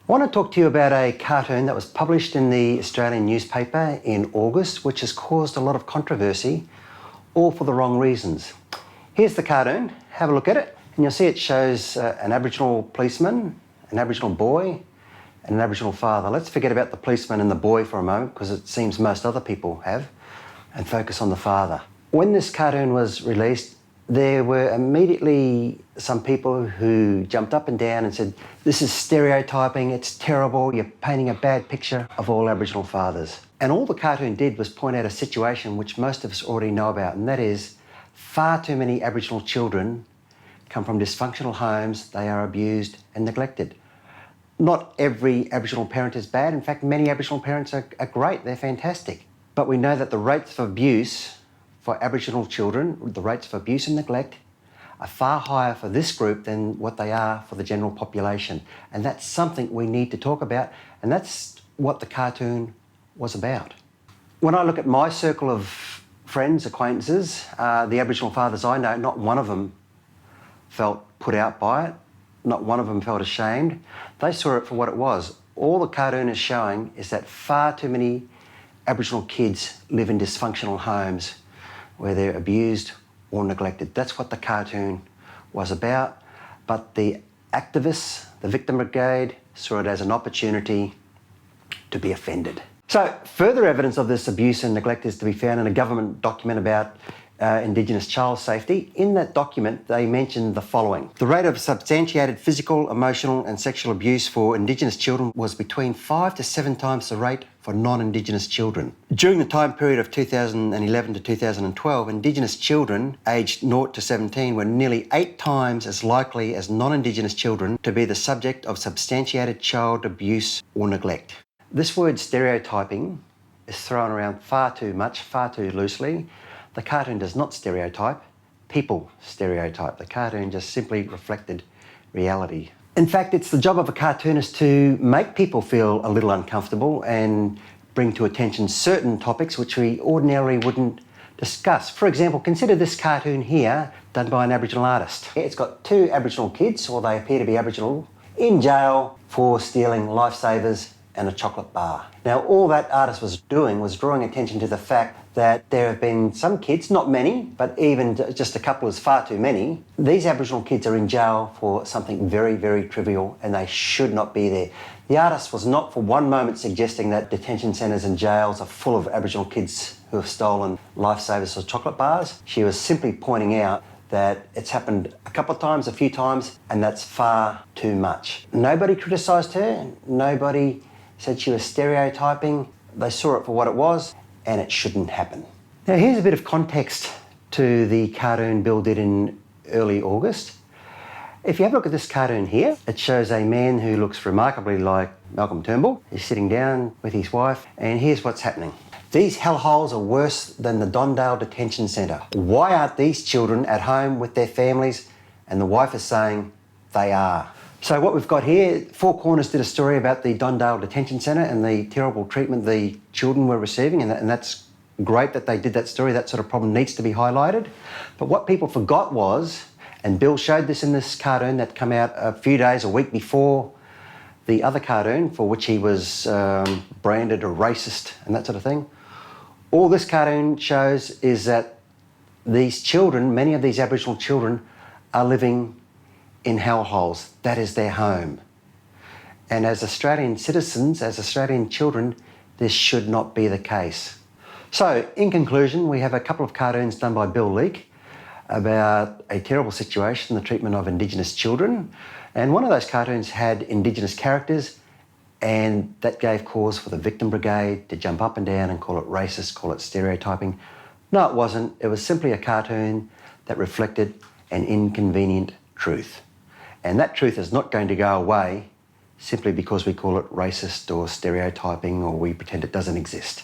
I want to talk to you about a cartoon that was published in the Australian newspaper in August, which has caused a lot of controversy, all for the wrong reasons. Here's the cartoon, have a look at it, and you'll see it shows an Aboriginal policeman, an Aboriginal boy, and an Aboriginal father. Let's forget about the policeman and the boy for a moment, because it seems most other people have, and focus on the father. When this cartoon was released, there were immediately some people who jumped up and down and said, "This is stereotyping, it's terrible, you're painting a bad picture of all Aboriginal fathers." And all the cartoon did was point out a situation which most of us already know about, and that is far too many Aboriginal children come from dysfunctional homes, they are abused and neglected. Not every Aboriginal parent is bad. In fact, many Aboriginal parents are great, they're fantastic. But we know that the rates of abuse for Aboriginal children, the rates of abuse and neglect, are far higher for this group than what they are for the general population. And that's something we need to talk about, and that's what the cartoon was about. When I look at my circle of friends, acquaintances, the Aboriginal fathers I know, not one of them felt put out by it, not one of them felt ashamed. They saw it for what it was. All the cartoon is showing is that far too many Aboriginal kids live in dysfunctional homes where they're abused or neglected. That's what the cartoon was about. But the activists, the victim brigade, saw it as an opportunity to be offended. So further evidence of this abuse and neglect is to be found in a government document about Indigenous child safety. In that document, they mentioned the following. The rate of substantiated physical, emotional and sexual abuse for Indigenous children was between 5 to 7 times the rate for non-Indigenous children. During the time period of 2011 to 2012, Indigenous children aged 0 to 17 were nearly 8 times as likely as non-Indigenous children to be the subject of substantiated child abuse or neglect. This word stereotyping is thrown around far too much, far too loosely. The cartoon does not stereotype, people stereotype. The cartoon just simply reflected reality. In fact, it's the job of a cartoonist to make people feel a little uncomfortable and bring to attention certain topics which we ordinarily wouldn't discuss. For example, consider this cartoon here done by an Aboriginal artist. It's got 2 Aboriginal kids, or they appear to be Aboriginal, in jail for stealing lifesavers and a chocolate bar. Now, all that artist was doing was drawing attention to the fact that there have been some kids, not many, but even just a couple is far too many. These Aboriginal kids are in jail for something very, very trivial, and they should not be there. The artist was not for one moment suggesting that detention centres and jails are full of Aboriginal kids who have stolen lifesavers or chocolate bars. She was simply pointing out that it's happened a couple of times, a few times, and that's far too much. Nobody criticised her, nobody said she was stereotyping. They saw it for what it was, and it shouldn't happen. Now, here's a bit of context to the cartoon Bill did in early August. If you have a look at this cartoon here, it shows a man who looks remarkably like Malcolm Turnbull. He's sitting down with his wife, and here's what's happening. These hellholes are worse than the Dondale Detention Centre. Why aren't these children at home with their families? And the wife is saying they are. So what we've got here, Four Corners did a story about the Dondale Detention Centre and the terrible treatment the children were receiving, and that's great that they did that story. That sort of problem needs to be highlighted. But what people forgot was, and Bill showed this in this cartoon that came out a few days, a week before the other cartoon for which he was branded a racist and that sort of thing. All this cartoon shows is that these children, many of these Aboriginal children, are living in hellholes. That is their home. And as Australian citizens, as Australian children, this should not be the case. So, in conclusion, we have a couple of cartoons done by Bill Leake about a terrible situation, the treatment of Indigenous children. And one of those cartoons had Indigenous characters, and that gave cause for the victim brigade to jump up and down and call it racist, call it stereotyping. No, it wasn't. It was simply a cartoon that reflected an inconvenient truth. And that truth is not going to go away simply because we call it racist or stereotyping or we pretend it doesn't exist.